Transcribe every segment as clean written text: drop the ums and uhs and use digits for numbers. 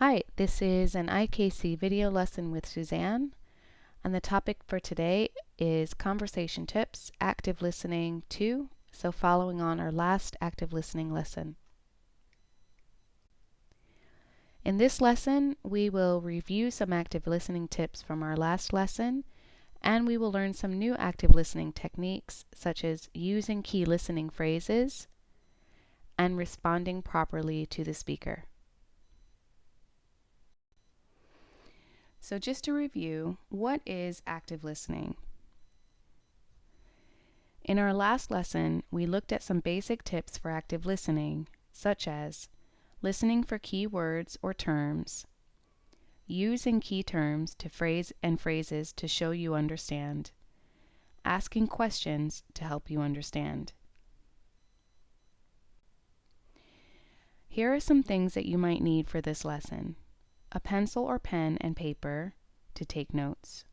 Hi, this is an IKC video lesson with Suzanne, and the topic for today is conversation tips, active listening 2, so following on our last active listening lesson. In this lesson, we will review some active listening tips from our last lesson, and we will learn some new active listening techniques such as using key listening phrases and responding properly to the speaker. So just to review, what is active listening? In our last lesson, we looked at some basic tips for active listening, such as listening for key words or terms, using key terms to phrase and phrases to show you understand, asking questions to help you understand. Here are some things that you might need for this lesson: a pencil or pen and paper to take notes.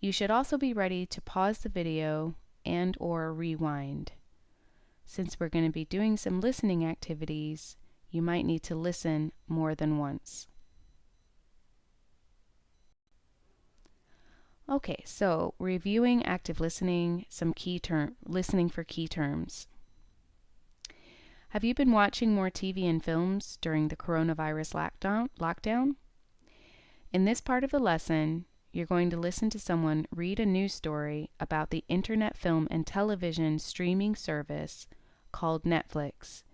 You should also be ready to pause the video and/or rewind. Since we're going to be doing some listening activities, you might need to listen more than once. Okay, so reviewing active listening, some listening for key terms. Have you been watching more TV and films during the coronavirus lockdown? In this part of the lesson, you're going to listen to someone read a news story about the internet film and television streaming service called Netflix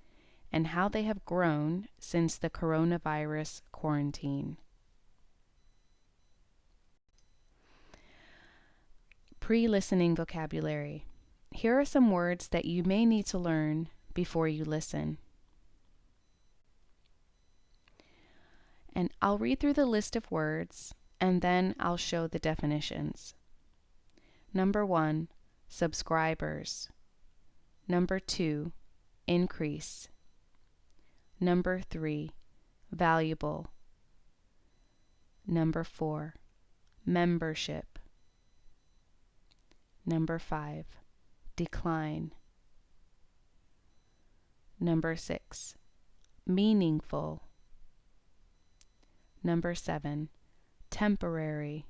and how they have grown since the coronavirus quarantine. Pre-listening vocabulary. Here are some words that you may need to learn before you listen. And I'll read through the list of words and then I'll show the definitions. Number 1, subscribers. Number 2, increase. Number 3, valuable. Number 4, membership. Number 5, decline. Number 6, meaningful. Number 7, temporary.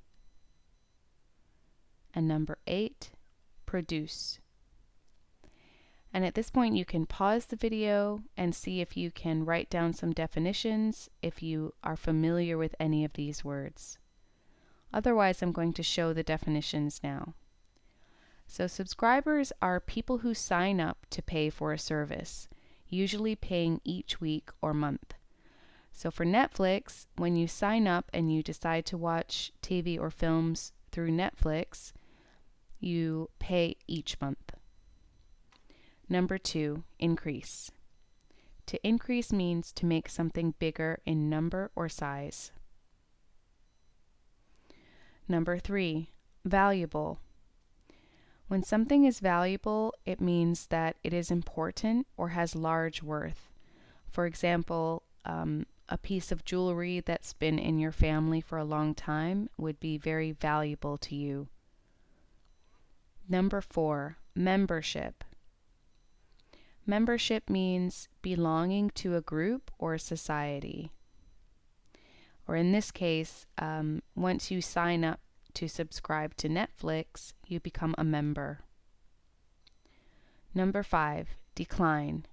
And number 8, produce. And at this point you can pause the video and see if you can write down some definitions if you are familiar with any of these words. Otherwise, I'm going to show the definitions now. So subscribers are people who sign up to pay for a service, usually paying each week or month. So for Netflix, when you sign up and you decide to watch TV or films through Netflix, you pay each month. Number 2, increase. To increase means to make something bigger in number or size. Number 3, valuable. When something is valuable, it means that it is important or has large worth. For example, a piece of jewelry that's been in your family for a long time would be very valuable to you. Number 4, membership. Membership means belonging to a group or a society. Or in this case, once you sign up to subscribe to Netflix, you become a member. Number 5, decline.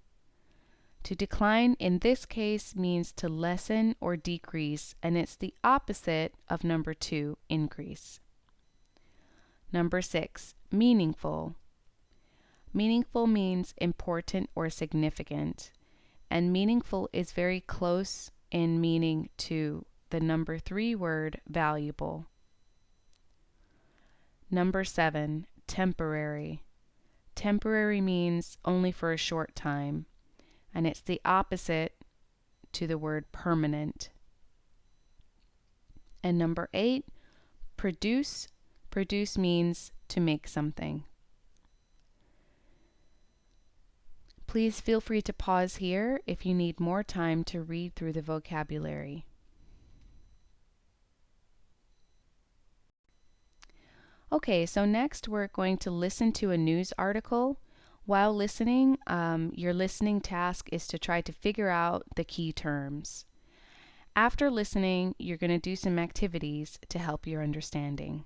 To decline in this case means to lessen or decrease, and it's the opposite of number 2, increase. Number 6, meaningful. Meaningful means important or significant, and meaningful is very close in meaning to the number 3 word, valuable. Number 7, temporary. Temporary means only for a short time, and it's the opposite to the word permanent. And number 8, produce. Produce means to make something. Please feel free to pause here if you need more time to read through the vocabulary. Okay, so next we're going to listen to a news article. While listening, your listening task is to try to figure out the key terms. After listening, you're going to do some activities to help your understanding.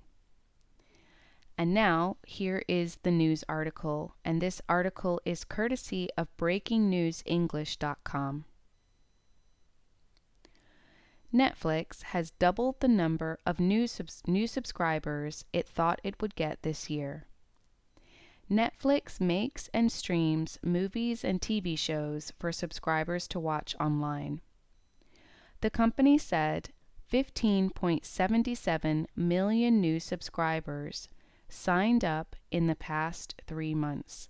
And now, here is the news article, and this article is courtesy of breakingnewsenglish.com. Netflix has doubled the number of new subscribers it thought it would get this year. Netflix makes and streams movies and TV shows for subscribers to watch online. The company said 15.77 million new subscribers signed up in the past 3 months.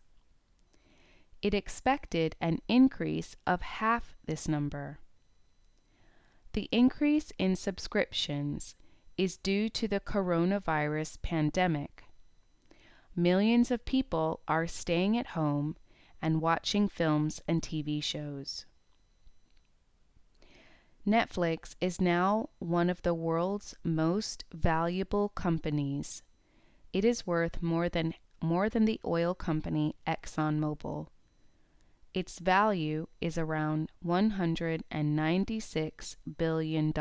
It expected an increase of half this number. The increase in subscriptions is due to the coronavirus pandemic. Millions of people are staying at home and watching films and TV shows. Netflix is now one of the world's most valuable companies. It is worth more than the oil company ExxonMobil. Its value is around $196 billion.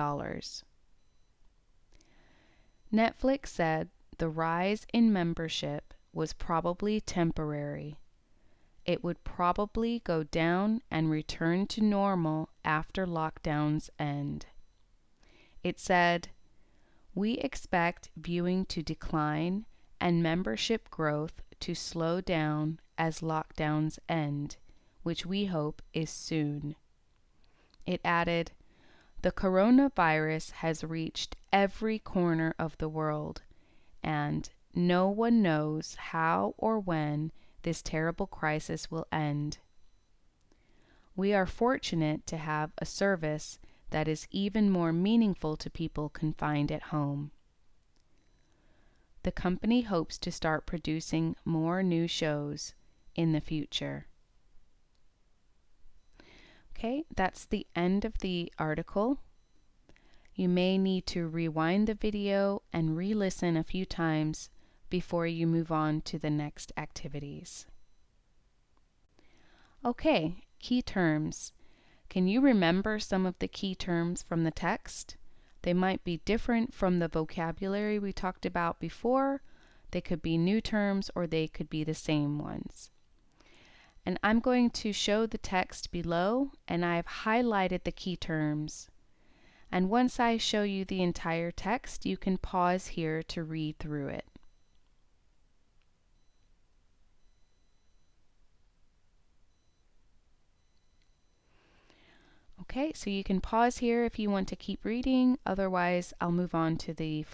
Netflix said the rise in membership was probably temporary. It would probably go down and return to normal after lockdowns end. It said, "We expect viewing to decline and membership growth to slow down as lockdowns end, which we hope is soon." It added, "The coronavirus has reached every corner of the world, and no one knows how or when this terrible crisis will end. We are fortunate to have a service that is even more meaningful to people confined at home." The company hopes to start producing more new shows in the future. Okay, that's the end of the article. You may need to rewind the video and re-listen a few times before you move on to the next activities. Okay, key terms. Can you remember some of the key terms from the text? They might be different from the vocabulary we talked about before. They could be new terms or they could be the same ones. And I'm going to show the text below, and I've highlighted the key terms. And once I show you the entire text, you can pause here to read through it. Okay, so you can pause here if you want to keep reading, otherwise I'll move on to the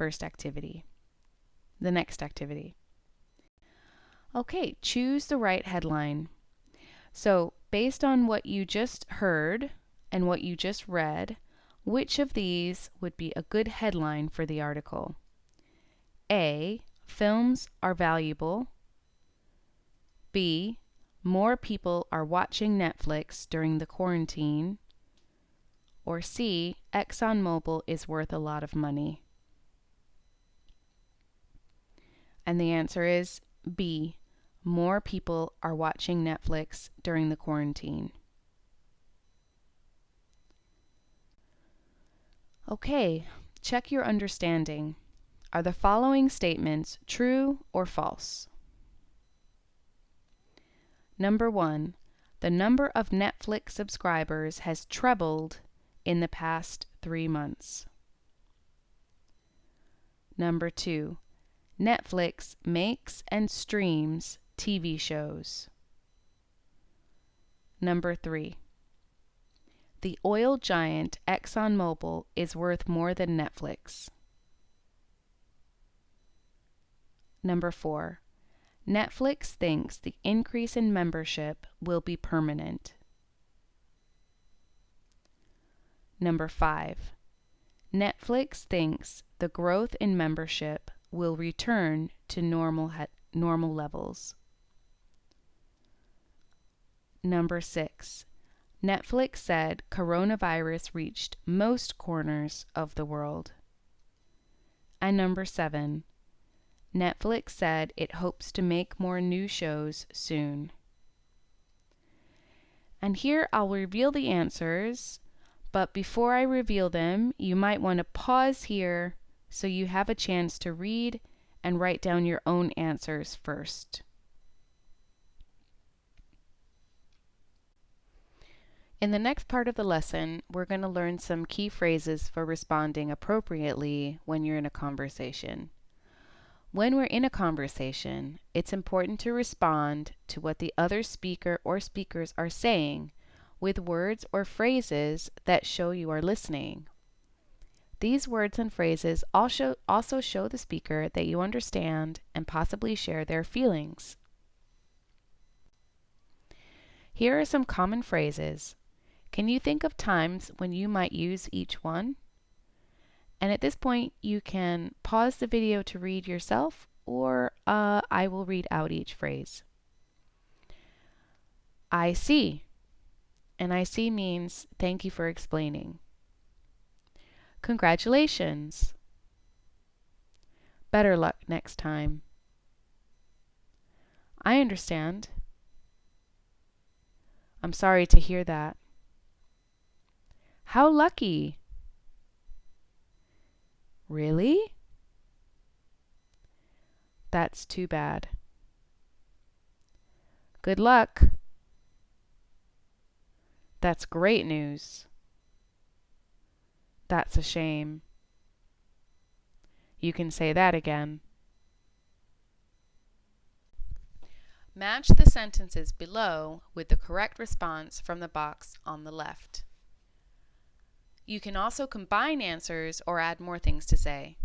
next activity. Okay, choose the right headline. So, based on what you just heard and what you just read, which of these would be a good headline for the article? A, films are valuable. B, more people are watching Netflix during the quarantine. Or C, ExxonMobil is worth a lot of money. And the answer is B, more people are watching Netflix during the quarantine. Okay, check your understanding. Are the following statements true or false? Number 1, the number of Netflix subscribers has trebled in the past 3 months. Number 2, Netflix makes and streams TV shows. Number 3, the oil giant ExxonMobil is worth more than Netflix. Number 4, Netflix thinks the increase in membership will be permanent. Number 5, Netflix thinks the growth in membership will return to normal levels. Number 6, Netflix said coronavirus reached most corners of the world. And number 7, Netflix said it hopes to make more new shows soon. And here I'll reveal the answers, But before I reveal them, you might want to pause here so you have a chance to read and write down your own answers first. In the next part of the lesson, we're going to learn some key phrases for responding appropriately when you're in a conversation. When we're in a conversation, it's important to respond to what the other speaker or speakers are saying with words or phrases that show you are listening. These words and phrases also show the speaker that you understand and possibly share their feelings. Here are some common phrases. Can you think of times when you might use each one? And at this point, you can pause the video to read yourself, or I will read out each phrase. I see. And I see means thank you for explaining. Congratulations. Better luck next time. I understand. I'm sorry to hear that. How lucky. Really? That's too bad. Good luck. That's great news. That's a shame. You can say that again. Match the sentences below with the correct response from the box on the left. You can also combine answers or add more things to say.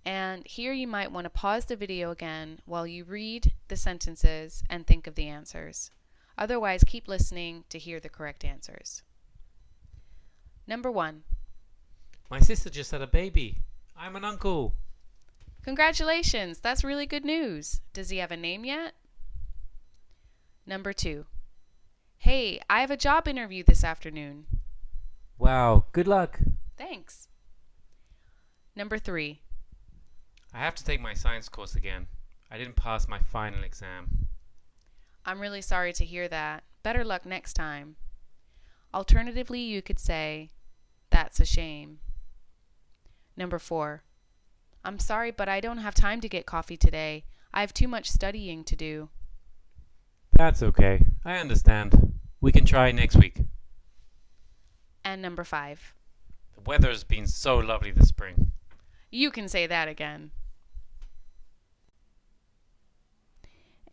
And here you might want to pause the video again while you read the sentences and think of the answers. Otherwise, keep listening to hear the correct answers. Number 1. My sister just had a baby. I'm an uncle. Congratulations, that's really good news. Does he have a name yet? Number 2. Hey, I have a job interview this afternoon. Wow, good luck. Thanks. Number 3. I have to take my science course again. I didn't pass my final exam. I'm really sorry to hear that. Better luck next time. Alternatively, you could say, that's a shame. Number 4. I'm sorry, but I don't have time to get coffee today. I have too much studying to do. That's okay. I understand. We can try next week. And number 5. The weather has been so lovely this spring. You can say that again.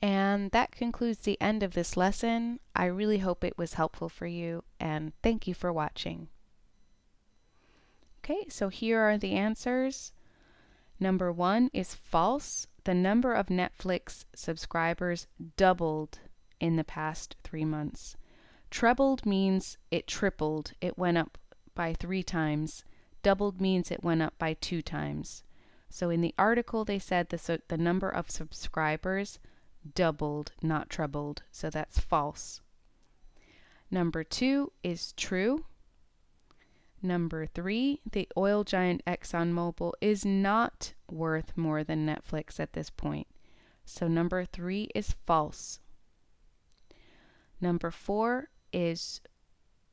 And that concludes the end of this lesson. I really hope it was helpful for you, and thank you for watching. Okay, so here are the answers. Number 1 is false. The number of Netflix subscribers doubled in the past 3 months. Trebled means it tripled. It went up by 3 times. Doubled means it went up by 2 times. So in the article they said the number of subscribers doubled, not trebled. So that's false. Number 2 is true. Number 3, the oil giant ExxonMobil is not worth more than Netflix at this point. So number 3 is false. Number 4 is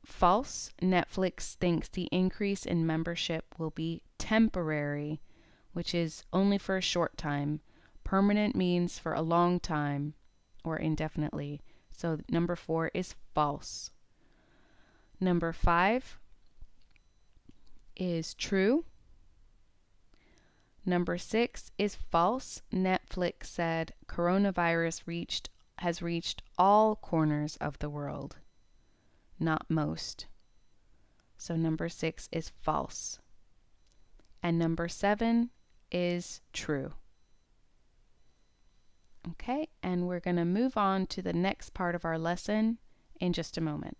false. Netflix thinks the increase in membership will be temporary, which is only for a short time. Permanent means for a long time or indefinitely. So number 4 is false. Number 5 is true. Number 6 is false. Netflix said coronavirus has reached all corners of the world, not most. So number 6 is false. And number 7 is true. Okay, and we're going to move on to the next part of our lesson in just a moment.